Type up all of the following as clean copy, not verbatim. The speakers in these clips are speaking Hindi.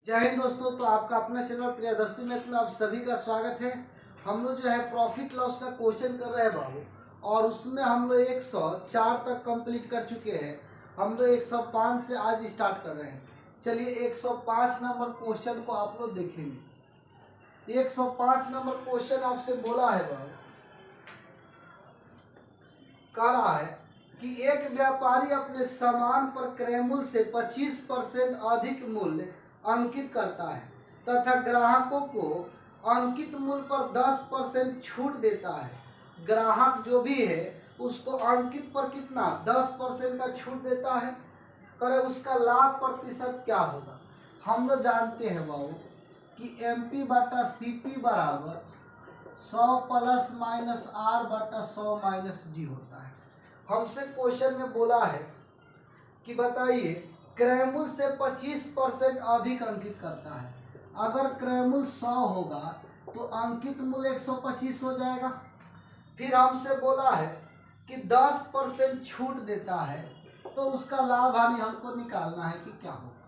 जय हिंद दोस्तों। तो आपका अपना चैनल प्रियदर्शी मैथ में आप सभी का स्वागत है। हम लोग जो है प्रॉफिट लॉस का क्वेश्चन कर रहे हैं बाबू, और उसमें हम लोग 104 तक कंप्लीट कर चुके हैं। हम लोग 105 से आज स्टार्ट कर रहे हैं। चलिए 105 नंबर क्वेश्चन को आप लोग देखेंगे। 105 नंबर क्वेश्चन आपसे बोला है बाबू, कह रहा है कि एक व्यापारी अपने सामान पर क्रय मूल्य से 25% अधिक मूल्य अंकित करता है तथा ग्राहकों को अंकित मूल्य पर 10% छूट देता है। ग्राहक जो भी है उसको अंकित पर कितना 10% का छूट देता है। करे उसका लाभ प्रतिशत क्या होगा। हम लोग जानते हैं बाबू कि MP बटा CP बराबर 100 प्लस माइनस R बटा 100 माइनस D होता है। हमसे क्वेश्चन में बोला है कि बताइए क्रय मूल्य से 25% अधिक अंकित करता है। अगर क्रय मूल्य 100 होगा तो अंकित मूल्य 125 हो जाएगा। फिर हमसे बोला है कि 10% छूट देता है, तो उसका लाभ हानि हमको निकालना है कि क्या होगा।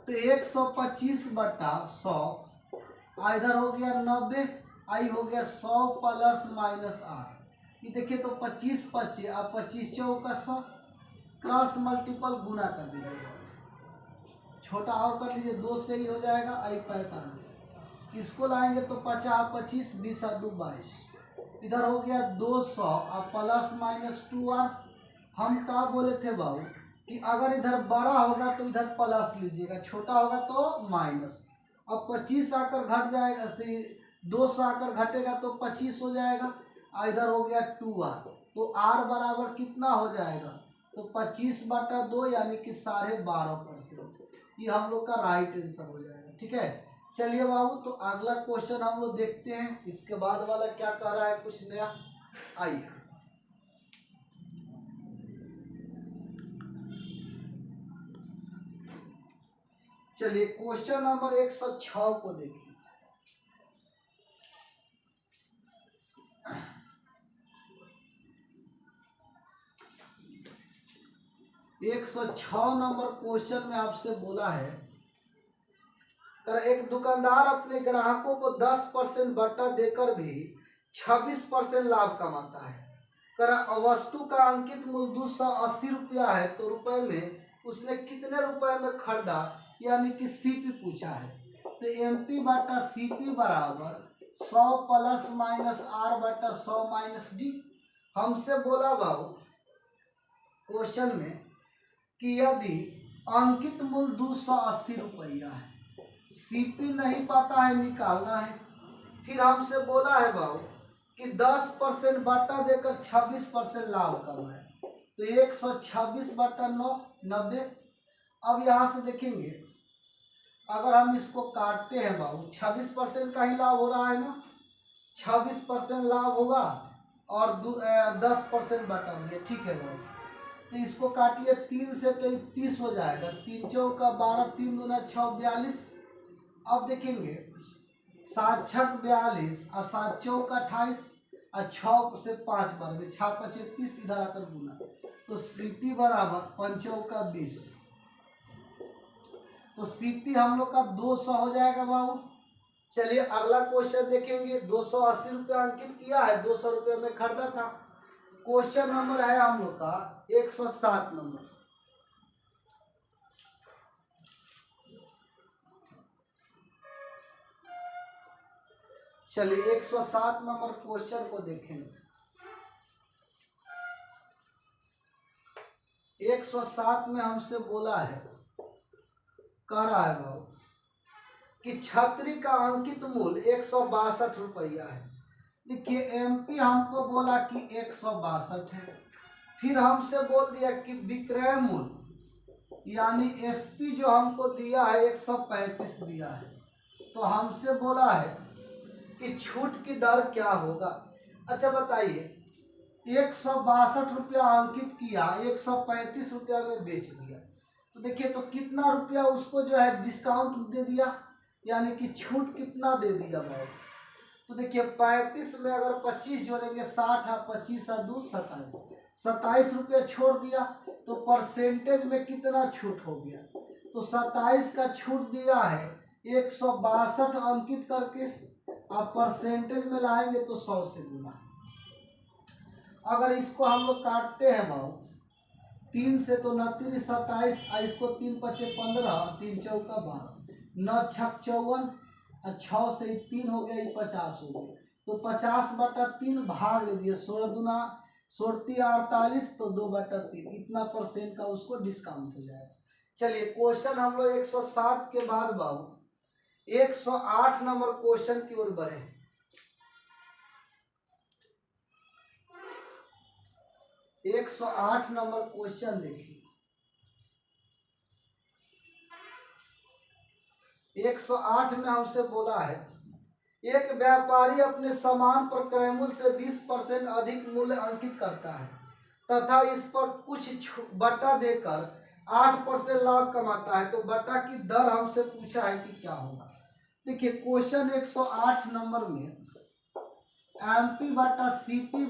तो 125 बटा 100 इधर हो गया 90, आई हो गया 100 प्लस माइनस R। ये देखिए तो 25 25 अब 25 चौका 100, क्रॉस मल्टीपल गुना कर दीजिएगा, छोटा और कर लीजिए, 2 से ही हो जाएगा। आई 45, इसको लाएंगे तो 50 25 20 2 22, इधर हो गया 200 अब प्लस माइनस 2R। हम क्या बोले थे बाबू कि अगर इधर बड़ा होगा तो इधर प्लस लीजिएगा, छोटा होगा तो माइनस। अब 25 आकर घट जाएगा, 200 आकर घटेगा तो 25 हो जाएगा। इधर हो गया 2R, तो R बराबर कितना हो जाएगा, तो 25 बटा 2 यानी कि 12.5%। ये हम लोग का राइट आंसर हो जाएगा। ठीक है, चलिए बाबू तो अगला क्वेश्चन हम लोग देखते हैं। इसके बाद वाला क्या कह रहा है, कुछ नया। आइए चलिए क्वेश्चन नंबर 106 को देखिए। 106 नंबर क्वेश्चन में आपसे बोला है, एक दुकानदार अपने ग्राहकों को 10% बट्टा देकर भी 26% लाभ कमाता है। वस्तु का अंकित मूल्य 280 रुपया है, तो रुपए में उसने कितने रुपए में खरीदा, यानी कि CP पूछा है। तो MP बटा CP बराबर 100 प्लस माइनस R बटा 100 माइनस D। हमसे बोला बाबू क्वेश्चन में कि यदि अंकित मूल्य 280 रुपया है, CP नहीं पता है, निकालना है। फिर हमसे बोला है बाबू कि 10% बट्टा देकर 26% लाभ कमाए, तो 126 बटा 9 90। अब यहाँ से देखेंगे, अगर हम इसको काटते हैं बाबू 26% का ही लाभ हो रहा है ना, 26% लाभ होगा और 10% बटा दिए। ठीक है बाबू, तो इसको काटिए 3 से तो 30 हो जाएगा, 3 चौका 12 3 दूना 6 42। अब देखेंगे 7 छक 42 और 7 चौक 28 और 6 से 5 बार में 6 5 30, इधर आकर गुना, तो CP बराबर 5 चौका 20। तो CP हम लोग का 200 हो जाएगा बाबू। चलिए अगला क्वेश्चन देखेंगे। 280 रुपया अंकित किया है, 200 रुपये में खरीदा था। क्वेश्चन नंबर है हम लोग का 107 नंबर। चलिए 107 नंबर क्वेश्चन को देखेंगे। 107 में हमसे बोला है, कह रहा है बाबू कि छतरी का अंकित मूल्य 162 रुपया है। देखिए MP हमको बोला कि 162 है, फिर हमसे बोल दिया कि विक्रय मूल्य यानी SP जो हमको दिया है 135 दिया है, तो हमसे बोला है कि छूट की दर क्या होगा। अच्छा बताइए, 162 रुपया अंकित किया, 135 रुपया में बेच दिया, तो देखिए तो कितना रुपया उसको जो है डिस्काउंट दे दिया, यानी कि छूट कितना दे दिया भाव। तो देखिए 35 में अगर 25 जोड़ेंगे 60 है, 25 और 2 27 रुपया छोड़ दिया, तो परसेंटेज में कितना छूट हो गया, तो 27 का छूट दिया है 162 अंकित करके। अब परसेंटेज में लाएंगे तो 100 से गुना। अगर इसको हम लोग काटते हैं भाव 3 से तो 29 27, इसको 3 पचे 15, 3 चौका 12, 9 छक 54, 6 से 3 हो गया, ये 50 हो गया। तो 50/3 भाग दे दिए, 16 दूना 48, तो 2/3, इतना परसेंट का उसको डिस्काउंट हो जाएगा। चलिए क्वेश्चन हम लोग 107 के बाद बाबू 108 नंबर क्वेश्चन की ओर बढ़े। एक 108 नंबर क्वेश्चन देखिए। 108 में हमसे बोला है एक व्यापारी अपने सामान पर क्रय मूल्य से 20% अधिक मूल्य अंकित करता है तथा इस पर कुछ बटा देकर 8% लाभ कमाता है, तो बटा की दर हमसे पूछा है कि क्या होगा। देखिए क्वेश्चन 108 नंबर में MP बटा CP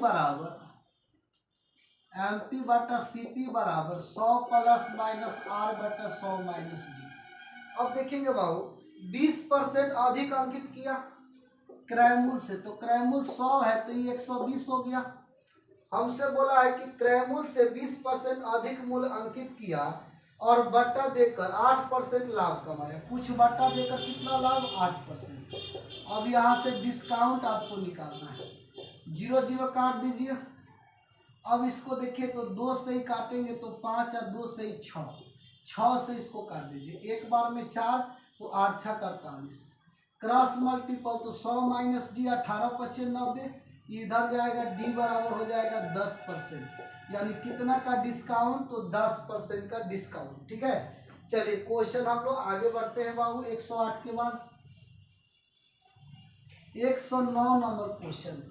बराबर 100 प्लस माइनस R बटा 100 माइनस D। अब देखेंगे बाबू 20% अधिक अंकित किया क्रय मूल्य से, तो क्रय मूल्य 100 है तो ये 120 हो गया। हमसे बोला है कि क्रय मूल्य से 20% अधिक मूल्य अंकित किया और बट्टा देकर 8% लाभ कमाया। कुछ बट्टा देकर कितना लाभ? 8%। अब यहाँ से डिस्काउंट आपको निकालना है, 0 0 काट दीजिए। अब इसको देखिए तो 2 से ही काटेंगे तो 5 और 2 से ही 6 से इसको काट दीजिए, एक बार में 4 तो 8 6 48, क्रॉस मल्टीपल तो 100 माइनस डी 18 पचे 90, इधर जाएगा डी बराबर हो जाएगा 10%, यानी कितना का डिस्काउंट? तो 10% का डिस्काउंट। ठीक है, चलिए क्वेश्चन हम लोग आगे बढ़ते हैं बाबू 108 के बाद 109 नंबर क्वेश्चन।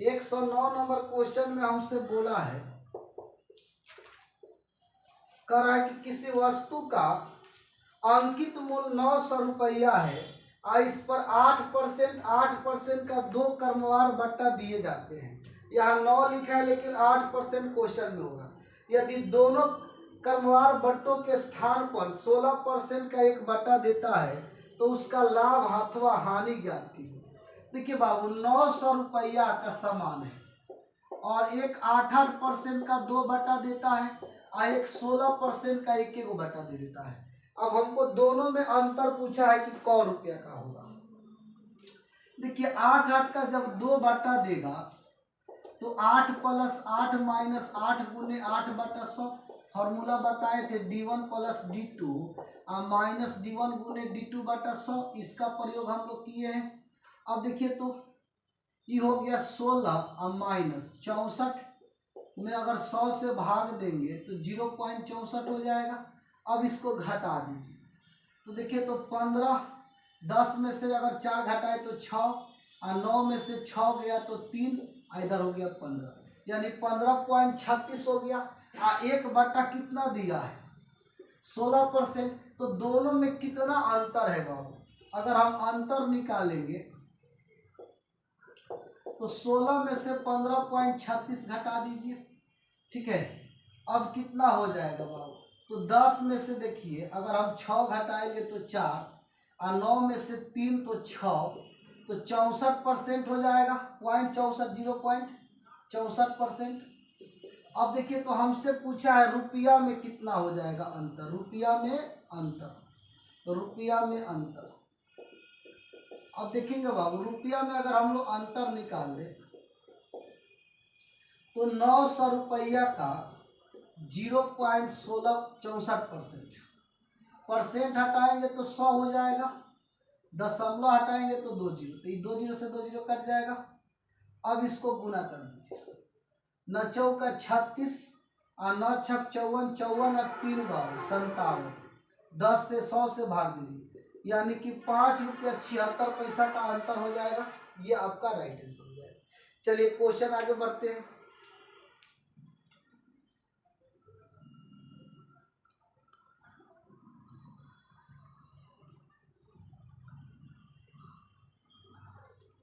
109 नंबर क्वेश्चन में हमसे बोला है कह रहा है कि किसी वस्तु का अंकित मूल्य 900 रुपया है और इस पर 8% का 2 क्रमवार बट्टा दिए जाते हैं। यहाँ 9 लिखा है लेकिन 8% क्वेश्चन में होगा। यदि दोनों क्रमवार बट्टों के स्थान पर 16% का एक बट्टा देता है तो उसका लाभ अथवा हानि ज्ञात कीजिए। देखिए बाबू 900 रुपया का सामान है और एक 8% का 2 बट्टा देता है और एक 16% का एक बट्टा दे देता है। अब हमको दोनों में अंतर पूछा है कि कौ रुपया का होगा। देखिए 8 का जब 2 बट्टा देगा तो 8 प्लस 8 माइनस 8 गुने 8 बटा 100, फॉर्मूला बताए थे D1 प्लस D2 और माइनस D1 गुने D2 बटा 100, इसका प्रयोग हम लोग किए हैं। अब देखिए तो ये हो गया 16 और माइनस 64 में अगर 100 से भाग देंगे तो 0.64 हो जाएगा। अब इसको घटा दीजिए तो देखिए तो 15, 10 में से अगर 4 घटाए तो 6 और 9 में से 6 गया तो 3, इधर हो गया 15, यानी 15.36 हो गया। और एक बट्टा कितना दिया है? 16%। तो दोनों में कितना अंतर है बाबू? अगर हम अंतर निकालेंगे तो 16 में से 15.36 घटा दीजिए। ठीक है, अब कितना हो जाएगा बाबू? तो 10 में से देखिए अगर हम 6 घटाएंगे तो 4 और 9 में से 3 तो 6, तो 64% हो जाएगा। 0.64%। अब देखिए तो हमसे पूछा है रुपया में कितना हो जाएगा अंतर। रुपया में अंतर। अब देखेंगे बाबू रुपया में अगर हम लोग अंतर निकाल दें तो 900 रुपया का 0.64%, परसेंट हटाएंगे तो 100 हो जाएगा, दशमलव हटाएंगे तो 2 जीरो, तो ये 2 जीरो से 2 जीरो कट जाएगा। अब इसको गुना कर दीजिए, 9 चौका 36 और 9 छक 54, 54 और 3 बार 57, 10 से 100 से भाग दीजिए, यानी कि 5 रुपया 76 पैसा का अंतर हो जाएगा। ये आपका राइट आंसर हो जाएगा। चलिए क्वेश्चन आगे बढ़ते हैं।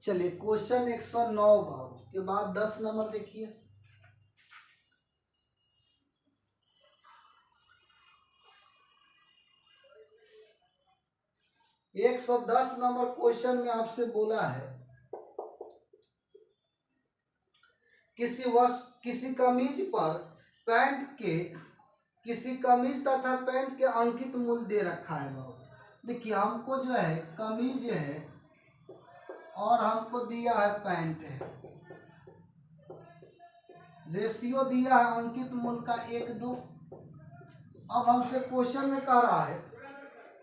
चलिए क्वेश्चन 109 बाबू के बाद 10 नंबर देखिए। 110 नंबर क्वेश्चन में आपसे बोला है किसी कमीज पर पैंट के किसी कमीज तथा पैंट के अंकित मूल्य दे रखा है बाबू। देखिए हमको जो है कमीज है और हमको दिया है पैंट है, रेशियो दिया है अंकित मूल्य का 1:2। अब हमसे क्वेश्चन में कह रहा है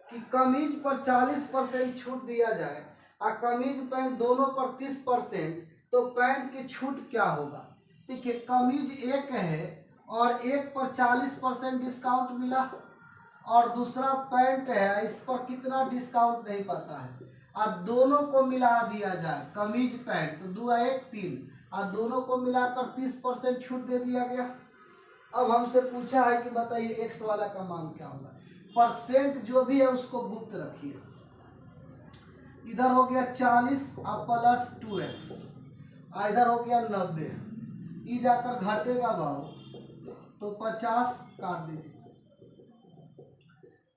कि कमीज पर 40% छूट दिया जाए और कमीज पैंट दोनों पर 30%, तो पैंट की छूट क्या होगा। देखिए कमीज एक है और एक पर 40% डिस्काउंट मिला और दूसरा पैंट है, इस पर कितना डिस्काउंट नहीं पता है, और दोनों को मिला दिया जाए कमीज पैंट, तो 2 1 3 और दोनों को मिलाकर 30% छूट दे दिया गया। अब हमसे पूछा है कि बताइए एक्स वाला का मान क्या होगा। परसेंट जो भी है उसको गुप्त रखिए। इधर हो गया 40 और प्लस 2x, इधर हो गया 90, ये जाकर घटेगा भाव तो 50 काट दीजिए।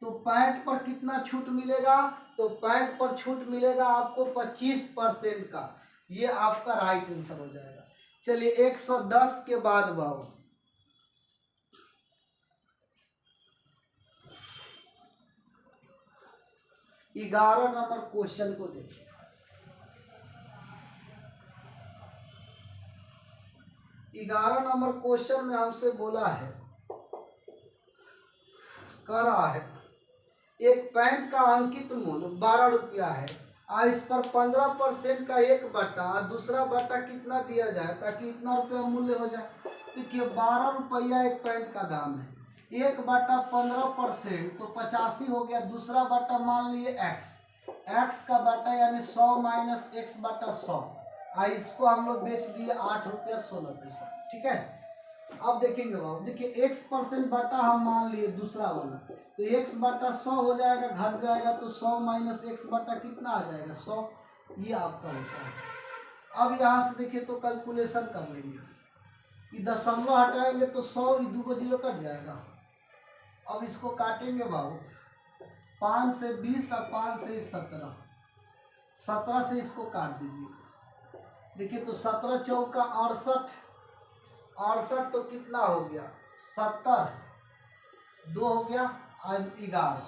तो पैंट पर कितना छूट मिलेगा, तो पैंट पर छूट मिलेगा आपको 25% का। ये आपका राइट आंसर हो जाएगा। चलिए 110 के बाद भाव 11 नंबर क्वेश्चन को देखिए। 11 नंबर क्वेश्चन में हमसे बोला है, कह रहा है एक पैंट का अंकित मूल्य 12 रुपया है और इस पर 15% का एक बट्टा और दूसरा बट्टा कितना दिया जाए ताकि इतना रुपया मूल्य हो जाए। देखिए 12 रुपया एक पैंट का दाम है, एक बट्टा 15% तो 85 हो गया, दूसरा बट्टा मान लिए x का बट्टा यानी 100 माइनस x बट्टा 100, इसको हम लोग बेच दिए 8 रुपया 16 पैसा। ठीक है, अब देखेंगे बाबू, देखिए x% बट्टा हम मान लिए दूसरा वाला, तो x बट्टा 100 हो जाएगा, घट जाएगा तो 100 माइनस x बट्टा कितना आ जाएगा 100, ये आपका होता है। अब यहाँ से देखिए तो कैलकुलेशन कर लेंगे, कि दशमलव हटाएंगे तो 100, 2 0 कट जाएगा। अब इसको काटेंगे बाबू, 5 से 20 और 5 से 17, 17 से इसको काट दीजिए। देखिए तो 17 चौका 68, 68 तो कितना हो गया 70, 2 हो गया और 11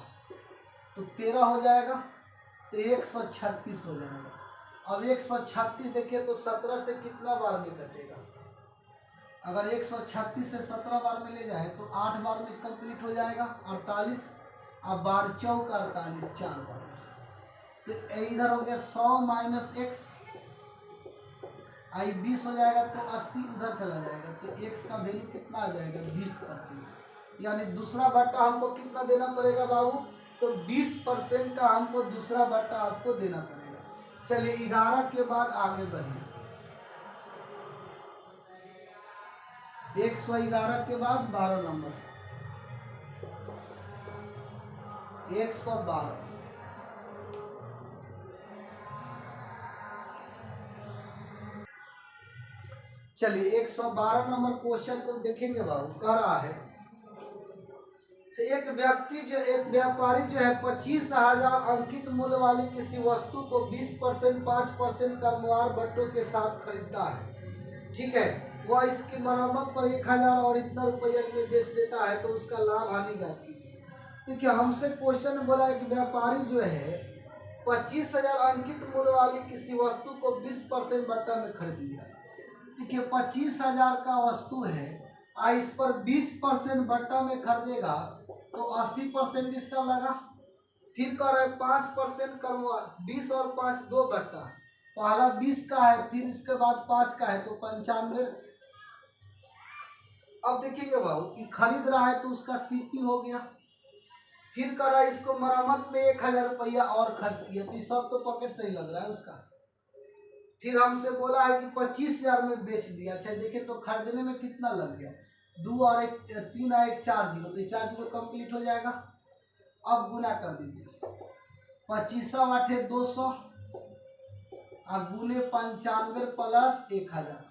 तो 13 हो जाएगा, तो 136 हो जाएगा। अब 136 देखिए तो 17 से कितना बार में कटेगा, अगर 136 से 17 बार में ले जाए तो 8 बार में कंप्लीट हो जाएगा 48, अब 12 चौका 48, 4 बार। तो इधर हो गया 100 माइनस x, 20 हो जाएगा तो 80 उधर चला जाएगा, तो x का वैल्यू कितना आ जाएगा 20%, यानी दूसरा बट्टा हमको कितना देना पड़ेगा बाबू, तो 20% का हमको दूसरा बट्टा आपको देना पड़ेगा। चलिए 11 के बाद आगे बढ़िए, 111 के बाद 12 नंबर 112। चलिए 112 नंबर क्वेश्चन को देखेंगे बाबू। कह रहा है एक व्यापारी जो है 25,000 अंकित मूल्य वाली किसी वस्तु को 20% 5% क्रमवार बट्टों के साथ खरीदता है। ठीक है, वह इसकी मरम्मत पर 1,000 और इतना रुपया में बेच देता है, तो उसका लाभ हानि ज्ञात कीजिए। देखिए हमसे क्वेश्चन बोला है कि व्यापारी जो है 25,000 अंकित मूल्य वाली किसी वस्तु को 20% बट्टा में खरीद लिया। देखिए 25,000 का वस्तु है और इस पर 20% बट्टा में खरीदेगा तो 80% इसका लगा। फिर कह रहा है 5% क्रमवार, 20 और 5 2 बट्टा, पहला 20 का है फिर इसके बाद 5 का है तो 95। अब देखेंगे बाबू कि खरीद रहा है तो उसका सीपी हो गया। फिर कह रहा है इसको मरम्मत में 1,000 रुपया और खर्च किया, तो सब तो पॉकेट से ही लग रहा है उसका। फिर हमसे बोला है कि 25,000 में बेच दिया। अच्छा देखिए तो खरीदने में कितना लग गया, 2 और 1 3 और 1 4 0, तो 4 0 कंप्लीट हो जाएगा। अब गुना कर दीजिए, 25 8 200 और गुने 95 प्लस 1,000।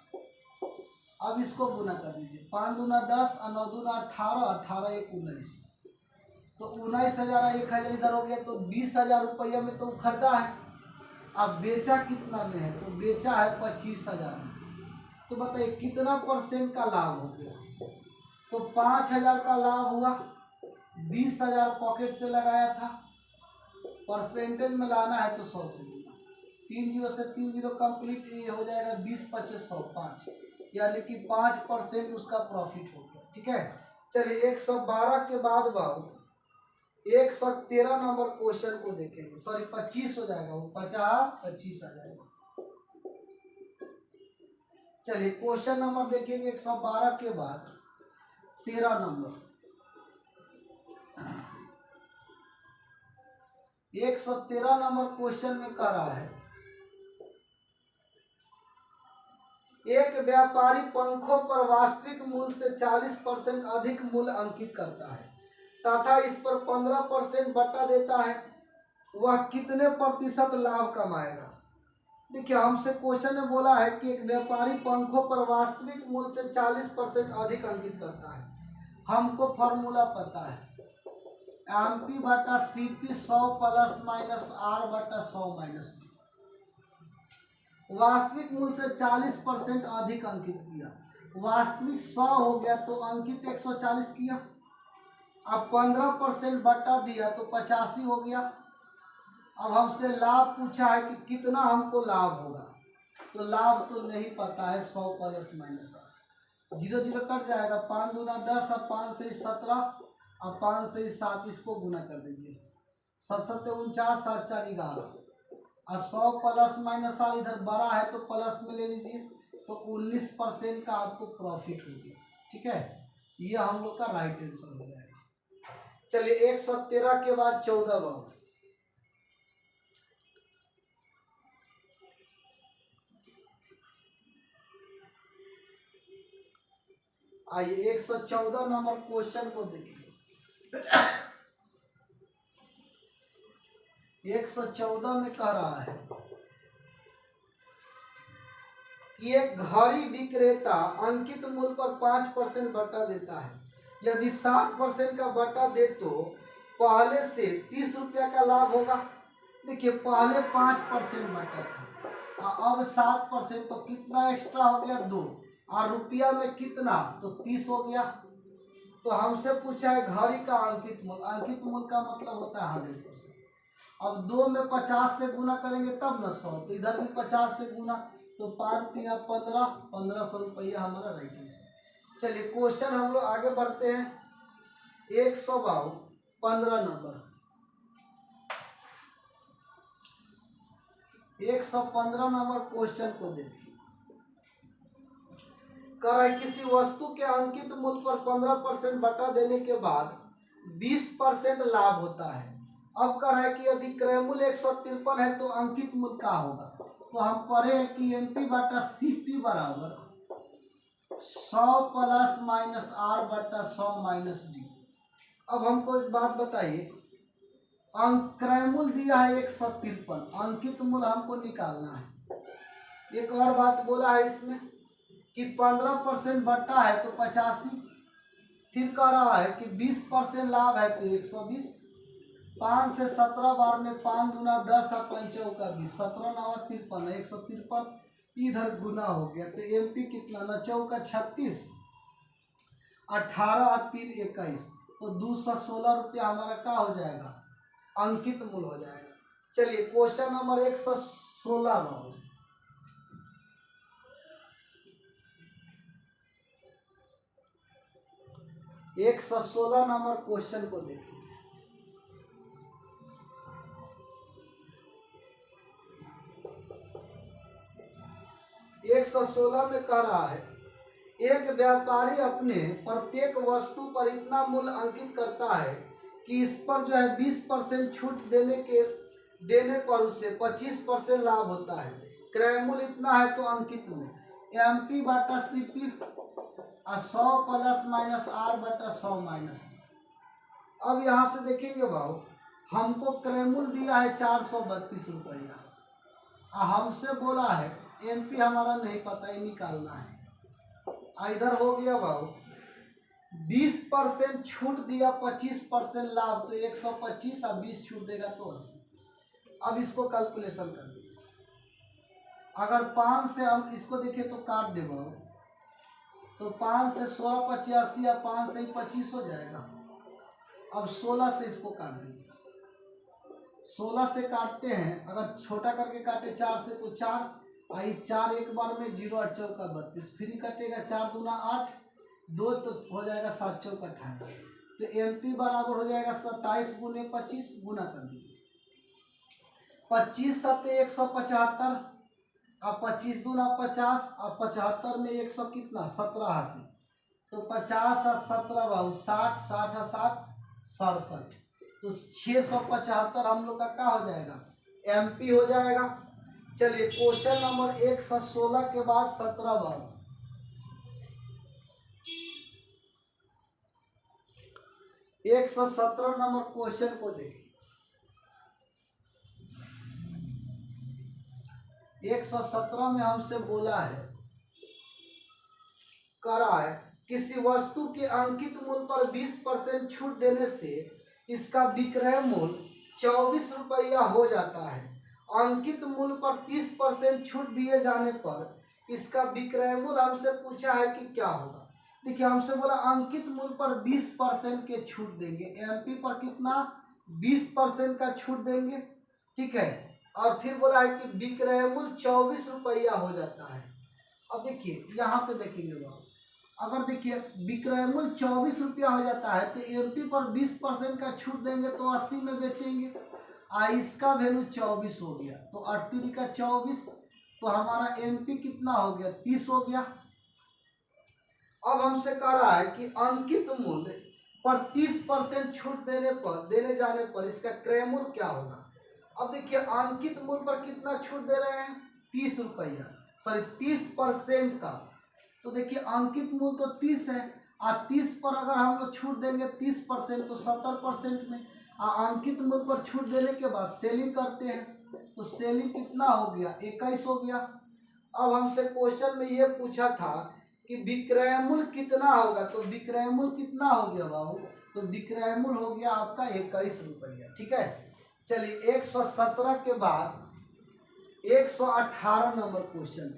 अब इसको गुना कर दीजिए, 5 दूना 10 और 9 दूना 18, 18 1 19, तो 19,000 1,000 इधर हो गया, तो 20,000 रुपया में तो खरीदा है। अब बेचा कितना में है, तो बेचा है 25,000 में। तो बताइए कितना परसेंट का लाभ हो गया। तो 5,000 का लाभ हुआ, 20,000 पॉकेट से लगाया था, परसेंटेज में लाना है तो 100 से गुना, 3 जीरो से 3 जीरो कंप्लीट, ये हो जाएगा 20 25 100 5, यानी कि 5% उसका प्रॉफिट हो गया। ठीक है, चलिए 112 के बाद बाबू 113 नंबर क्वेश्चन को देखेंगे। सॉरी 25 हो जाएगा, वो 25 आ जाएगा। चलिए क्वेश्चन नंबर देखेंगे 112 के बाद 13 नंबर। 113 नंबर क्वेश्चन में कह रहा है, एक व्यापारी पंखों पर वास्तविक मूल्य से 40% अधिक मूल्य अंकित करता है तथा इस पर 15% बट्टा देता है, वह कितने प्रतिशत लाभ कमाएगा। देखिए हमसे क्वेश्चन में बोला है कि एक व्यापारी पंखों पर वास्तविक मूल्य से 40% अधिक अंकित करता है। हमको फॉर्मूला पता है, MP बटा CP 100 प्लस माइनस R बटा 100 माइनस D। वास्तविक मूल्य से 40% अधिक अंकित किया, वास्तविक 100 हो गया तो अंकित 140 किया। अब 15% बटा दिया तो 85 हो गया। अब हमसे लाभ पूछा है कि कितना हमको लाभ होगा, तो लाभ तो नहीं पता है, 100 प्लस माइनस 0 0 कट जाएगा, 5 दूना 10, अब 5 से 17, अब 5 से 7, इसको गुना कर दीजिए, 7 7 49, 7 4 11, और 100 प्लस माइनस R इधर बड़ा है तो प्लस में ले लीजिए, तो 19% का आपको प्रॉफिट हो गया। ठीक है, ये हम लोग का राइट आंसर हो जाएगा। चलिए 113 के बाद 14 बाबू, आइए 114 नंबर क्वेश्चन को देखिए। 114 में कह रहा है कि एक घड़ी विक्रेता अंकित मूल्य पर 5% बट्टा देता है। यदि 7% का बट्टा दे तो पहले से 30 रुपया का लाभ होगा। देखिए पहले 5% बट्टा था, अब 7%, तो कितना एक्स्ट्रा हो गया 2, और रुपया में कितना, तो 30 हो गया। तो हमसे पूछा है घड़ी का अंकित मूल्य, अंकित मूल्य का मतलब होता है 100%। अब 2 में 50 से गुना करेंगे तब न 100, तो इधर भी 50 से गुना, तो 5 3 15, 1500 रुपया हमारा राइट आंसर। चलिए क्वेश्चन हम लोग आगे बढ़ते हैं। 115 नंबर, 115 नंबर क्वेश्चन को देखिए। कह रहा है किसी वस्तु के अंकित मूल्य पर 15% बटा देने के बाद 20% लाभ होता है। अब कह रहा है कि यदि क्रय मूल्य 153 है तो अंकित मूल्य क्या होगा। तो हम पढ़े कि MP बटा CP बराबर 100 प्लस माइनस R बटा 100 माइनस D। अब हमको एक बात बताइए, क्रय मूल्य दिया है 153, अंकित मूल्य हमको निकालना है। एक और बात बोला है इसमें कि 15% बट्टा है तो 85, फिर कह रहा है कि 20% लाभ है तो 120, 5 से 17 बार में 5 दूना 10 और 5 चौका 20, 17 9 53, 153 इधर गुना हो गया। तो MP कितना, न चौका 36, 18 और 3 21, तो 216 रुपया हमारा क्या हो जाएगा, अंकित मूल्य हो जाएगा। चलिए क्वेश्चन नंबर 116 बाबू, 116 नंबर क्वेश्चन को देखिए। एक 116 में कह रहा है एक व्यापारी अपने प्रत्येक वस्तु पर इतना मूल्य अंकित करता है कि इस पर जो है 20% छूट देने पर उसे 25% लाभ होता है। क्रय मूल्य इतना है तो अंकित मूल्य MP बटा CP 100 प्लस माइनस R बटा 100 माइनस। अब यहाँ से देखेंगे भाव, हमको क्रय मूल्य दिया है 432 रुपया, हमसे बोला है MP हमारा नहीं पता, ही निकालना है। इधर हो गया भाव 20% छूट दिया, 25% लाभ, तो 125 और 20 छूट देगा तो 80। अब इसको कैलकुलेशन कर दीजिए। अगर 5 से हम इसको देखें तो काट देगा, तो 5 से 16 85 या 5 से ही 25 हो जाएगा। अब 16 से इसको काट दीजिए। 16 से काटते हैं, अगर छोटा करके काटे 4 से तो 4, आई 4 एक बार में, 0 8 चौका 32, फ्री कटेगा, 4 दूना 8, 2 तो हो जाएगा 7 चौका 28। तो एमपी बराबर हो जाएगा 27 गुने 25, गुना कर दीजिए। 25 सत्ते 175, अब 25 दूना 50, अब 75 में 100 कितना 87, तो 50 और 17 बाबू 60, 60 और 7 67, तो 675 हम लोग का क्या हो जाएगा, एमपी हो जाएगा। चलिए क्वेश्चन नंबर 116 के बाद 17 बाबू, एक 117 नंबर क्वेश्चन को देखिए। 117 में हमसे बोला है, करा है, किसी वस्तु के अंकित मूल्य पर 20% छूट देने से इसका विक्रय मूल्य 24 रुपया हो जाता है। अंकित मूल्य पर 30% छूट दिए जाने पर इसका विक्रय मूल्य हमसे पूछा है कि क्या होगा। देखिए हमसे बोला अंकित मूल्य पर 20% के छूट देंगे, एमपी पर कितना 20% का छूट देंगे, ठीक है। और फिर बोला है कि विक्रय मूल्य 24 रुपया हो जाता है। अब देखिए यहाँ पे देखेंगे बाबू, अगर देखिए विक्रय मूल्य 24 रुपया हो जाता है तो एमपी पर 20% का छूट देंगे तो 80 में बेचेंगे, इसका वैल्यू 24 हो गया, तो 38 का 24, तो हमारा एमपी कितना हो गया 30 हो गया। अब हमसे कह रहा है कि अंकित मूल्य पर 30% छूट देने जाने पर इसका क्रय मूल्य क्या होगा। अब देखिए अंकित मूल्य पर कितना छूट दे रहे हैं 30 रुपया, सॉरी 30% का, तो देखिए अंकित मूल्य तो 30 है, और 30 पर अगर हम लोग छूट देंगे 30% तो 70% में, अंकित मूल्य पर छूट देने के बाद सेलिंग करते हैं तो सेलिंग कितना हो गया 21 हो गया। अब हमसे क्वेश्चन में ये पूछा था कि विक्रय मूल्य कितना होगा, तो विक्रय मूल्य कितना हो गया बाबू, तो विक्रय मूल्य हो गया आपका 21 रुपया, ठीक है। चलिए 117 के बाद 118 नंबर क्वेश्चन,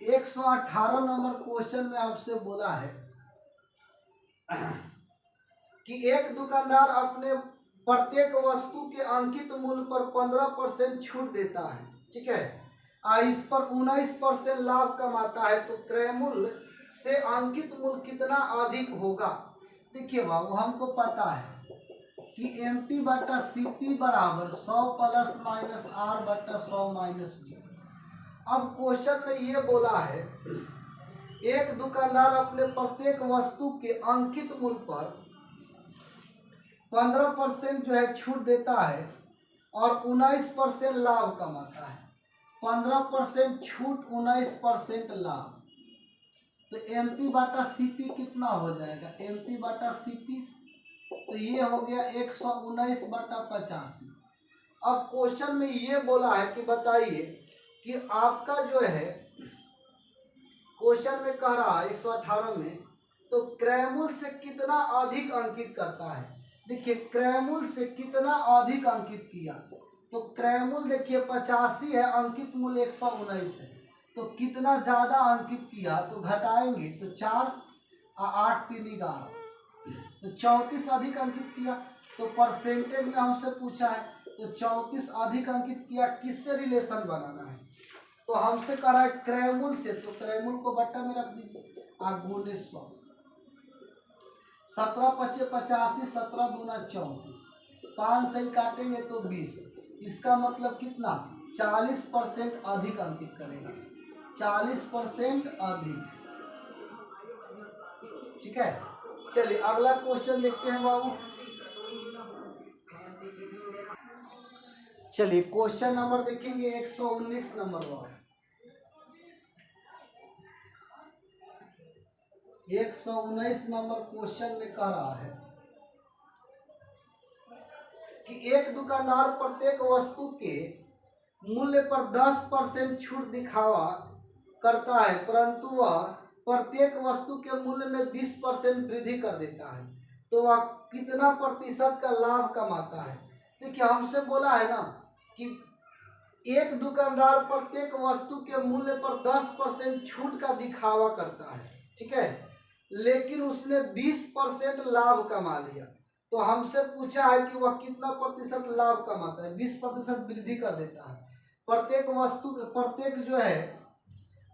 118 नंबर क्वेश्चन में आपसे बोला है कि एक दुकानदार अपने प्रत्येक वस्तु के अंकित मूल्य पर 15% छूट देता है, ठीक है, इस पर 19% लाभ कमाता है, तो क्रय मूल्य से अंकित मूल्य कितना अधिक होगा। देखिए बाबू हमको पता है कि एमपी बटा सीपी बराबर 100 प्लस माइनस आर बटा 100 माइनस डी। अब क्वेश्चन में ये बोला है एक दुकानदार अपने प्रत्येक वस्तु के अंकित मूल्य पर 15% जो है छूट देता है और 19% लाभ कमाता है। 15% छूट 19% लाभ, तो एमपी बाटा सीपी कितना हो जाएगा, एमपी बाटा सीपी, तो ये हो गया 119 बटा 85। अब क्वेश्चन में ये बोला है कि बताइए कि आपका जो है क्वेश्चन में कह रहा है 118 में, तो क्रय मूल्य से कितना अधिक अंकित करता है। देखिए क्रय मूल्य से कितना अधिक अंकित किया, तो क्रय मूल्य देखिए 85 है, अंकित मूल्य 119 है, तो कितना ज्यादा अंकित किया, तो घटाएंगे तो 4 और 8 3 11, तो 34 अधिक अंकित किया। तो परसेंटेज में हमसे पूछा है, तो 34 अधिक अंकित किया, किससे रिलेशन बनाना है, तो हमसे कह रहा है क्रय मूल्य से, तो क्रय मूल्य को बट्टा में रख दीजिए, गुणे 100, 17 पच्चे 85, 17 दूना 34, 5 से ही काटेंगे तो 20, इसका मतलब कितना 40% अधिक अंकित करेगा, 40% अधिक, ठीक है। चलिए अगला क्वेश्चन देखते हैं बाबू। चलिए क्वेश्चन नंबर देखेंगे 119 नंबर बाबू, 119 नंबर क्वेश्चन में कह रहा है कि एक दुकानदार प्रत्येक वस्तु के मूल्य पर 10% छूट दिखावा करता है, परंतु वह प्रत्येक वस्तु के मूल्य में 20% वृद्धि कर देता है, तो वह कितना प्रतिशत का लाभ कमाता है? देखिए हमसे बोला है ना कि एक दुकानदार प्रत्येक वस्तु के मूल्य पर 10% छूट का दिखावा करता है, ठीक है, लेकिन उसने 20% लाभ कमा लिया। तो हमसे पूछा है कि वह कितना प्रतिशत लाभ कमाता है, 20% वृद्धि कर देता है प्रत्येक वस्तु, प्रत्येक जो है,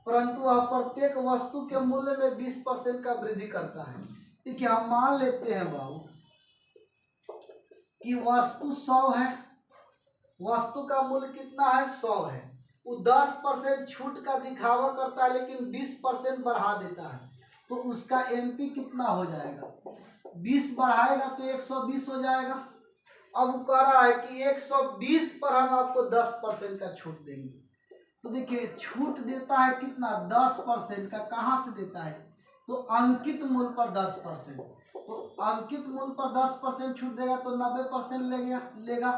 परंतु वह प्रत्येक वस्तु के मूल्य में 20% का वृद्धि करता है। देखिए हम मान लेते हैं बाबू कि वस्तु 100 है, वस्तु का मूल्य कितना है, 100 है, वो 10% छूट का दिखावा करता है लेकिन 20% बढ़ा देता है, तो उसका एमपी कितना हो जाएगा? 20 बढ़ाएगा तो 120 हो जाएगा। अब वो कह रहा है कि 120 पर हम आपको 10% का छूट देंगे। तो देखिए छूट देता है कितना, 10% का। कहाँ से देता है? तो अंकित मूल्य पर 10%। तो अंकित मूल्य पर 10% छूट देगा तो 90% लेगा।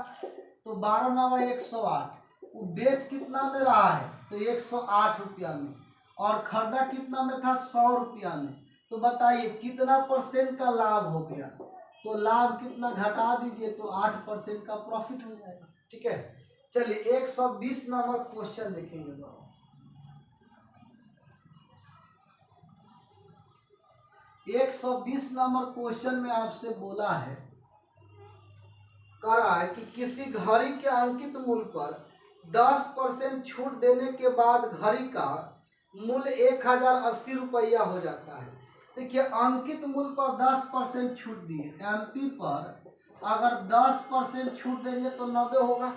तो 12 9 108। वो बेच कितना में रहा है? तो 108 रुपया में, और खरीदा कितना में था? 100 रुपया में। तो बताइए कितना परसेंट का लाभ हो गया? तो लाभ कितना, घटा दीजिए तो 8% का प्रॉफिट हो जाएगा, ठीक है। चलिए 120 नंबर क्वेश्चन देखेंगे बाबू। 120 नंबर क्वेश्चन में आपसे बोला है, कह रहा है कि किसी घड़ी के अंकित मूल्य पर 10% छूट देने के बाद घड़ी का मूल्य 1080 रुपया हो जाता है। देखिए अंकित मूल्य पर 10% छूट दिए, एमपी पर अगर 10% छूट देंगे तो 90 होगा,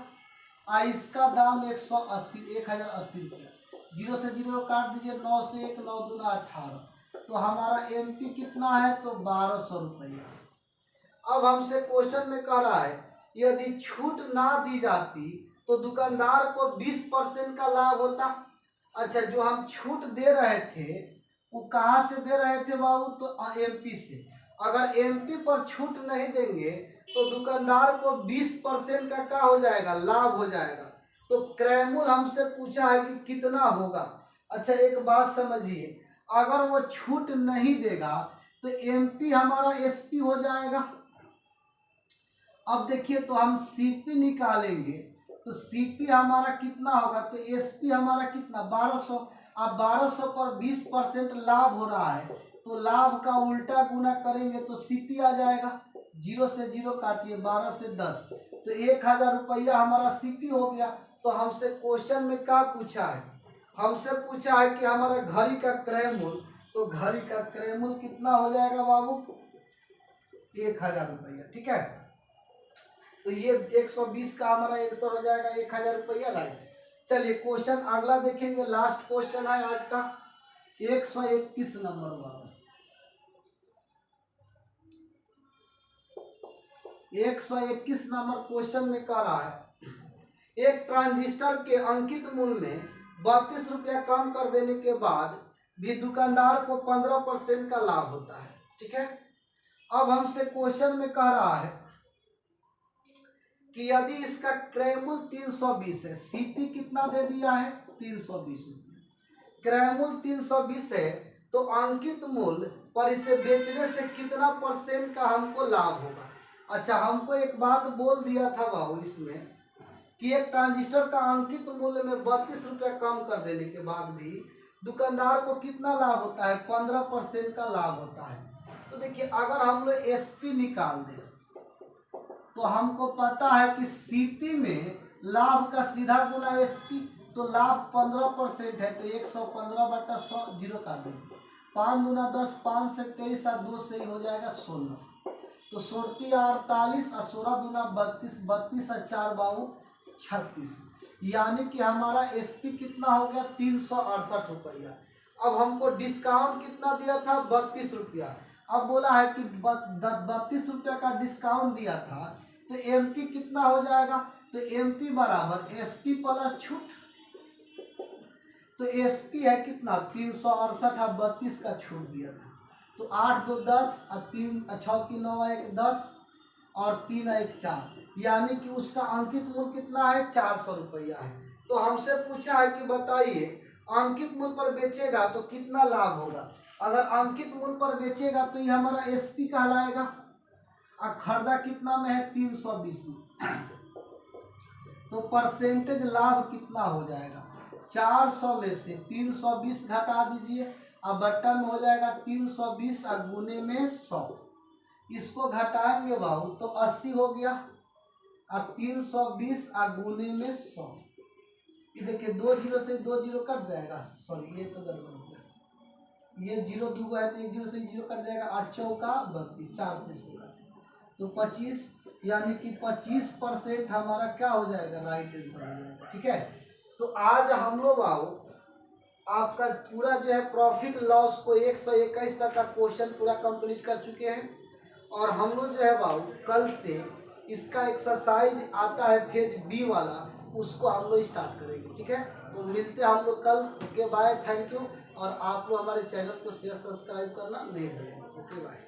और इसका दाम 180 1080 रुपया। 0 से 0 काट दीजिए, 9 से 1 9 दूना 18, तो हमारा एमपी कितना है? तो 1200 रुपया। अब हमसे क्वेश्चन में कह रहा है यदि छूट ना दी जाती तो दुकानदार को 20% का लाभ होता। अच्छा, जो हम छूट दे रहे थे वो कहाँ से दे रहे थे बाबू? तो एमपी से। अगर एमपी पर छूट नहीं देंगे तो दुकानदार को 20% का क्या हो जाएगा? लाभ हो जाएगा। तो क्रयमूल हमसे पूछा है कि कितना होगा। अच्छा एक बात समझिए, अगर वो छूट नहीं देगा तो एमपी हमारा एसपी हो जाएगा। अब देखिए तो हम सीपी निकालेंगे तो सीपी हमारा कितना होगा? तो एसपी हमारा कितना? 1200। अब 1200 पर 20% लाभ हो रहा है, तो लाभ का उल्टा गुना करेंगे तो सीपी आ जाएगा। 0 से 0 काटिए, 12 से 10, तो 1000 रुपया हमारा सीपी हो गया। तो हमसे क्वेश्चन में क्या पूछा है? हमसे पूछा है कि हमारा घड़ी का क्रय मूल्य, तो घड़ी का क्रय मूल्य कितना हो जाएगा बाबू? 1000 रुपया, ठीक है। तो ये 120 का हमारा आंसर हो जाएगा 1000 रुपया, राइट। चलिए क्वेश्चन अगला देखेंगे, लास्ट क्वेश्चन है आज का 121 नंबर वाला। 121 नंबर क्वेश्चन में कह रहा है एक ट्रांजिस्टर के अंकित मूल्य में 32 रुपया कम कर देने के बाद भी दुकानदार को 15% का लाभ होता है, ठीक है। अब हमसे क्वेश्चन में कह रहा है कि यदि इसका क्रय मूल्य 320 है, सीपी कितना दे दिया है? 320 रुपये। क्रय मूल्य 320 है तो अंकित मूल्य पर इसे बेचने से कितना % का हमको लाभ होगा? अच्छा हमको एक बात बोल दिया था बाबू इसमें कि एक ट्रांजिस्टर का अंकित मूल्य में 32 रुपया कम कर देने के बाद भी दुकानदार को कितना लाभ होता है? 15% का लाभ होता है। तो देखिए अगर हम लोग एसपी निकाल दें तो हमको पता है कि सीपी में लाभ का सीधा गुना एसपी, तो लाभ 15% है, तो 115/100 0 काट दीजिए, 5 दूना 10, 5 से 23 और 2 से ही हो जाएगा 16, तो 16 48 और 16 दूना 32, 32 और 4 बाबू 36, यानी कि हमारा एसपी कितना हो गया? 368 रुपया। अब हमको डिस्काउंट कितना दिया था? 32 रुपया। अब बोला है कि 32 रुपया का डिस्काउंट दिया था, तो एमपी कितना हो जाएगा? तो एमपी बराबर एसपी प्लस छूट, तो एसपी है कितना? 368 और 32 का छूट दिया था, तो 8 2 10 और 3 6 3 9 1 10 और 3 1 4, यानी कि उसका अंकित मूल्य कितना है? 400 रुपया है। तो हमसे पूछा है कि बताइए अंकित मूल्य पर बेचेगा तो कितना लाभ होगा। अगर अंकित मूल्य पर बेचेगा तो ये हमारा एसपी कहलाएगा। और खरीदा कितना में है 320 में, तो परसेंटेज लाभ कितना हो जाएगा 400 में से 320 घटा दीजिए, अब बट्टा में हो जाएगा 320 और गुने में 100। इसको घटाएंगे बाबू तो 80 हो गया और 320 और गुने में 100। ये देखिए 2 जीरो से 2 जीरो कट जाएगा, सॉरी ये तो गड़बड़ हो गया, ये जीरो दूगो है तो 1 जीरो से जीरो कट जाएगा, 8 चौका 32, 4 से इसको तो 25, यानी कि 25% हमारा क्या हो जाएगा, राइट आंसर हो जाएगा। ठीक है, तो आज हम लोग आओ आपका पूरा जो है प्रॉफिट लॉस को 121 तक का क्वेश्चन पूरा कंप्लीट कर चुके हैं। और हम लोग जो है बाबू कल से इसका एक्सरसाइज आता है फेज बी वाला, उसको हम लोग स्टार्ट करेंगे। ठीक है, तो मिलते हैं हम लोग कल। Okay bye, thank you. और आप लोग हमारे चैनल को शेयर सब्सक्राइब करना नहीं भूलेंगे। Okay bye.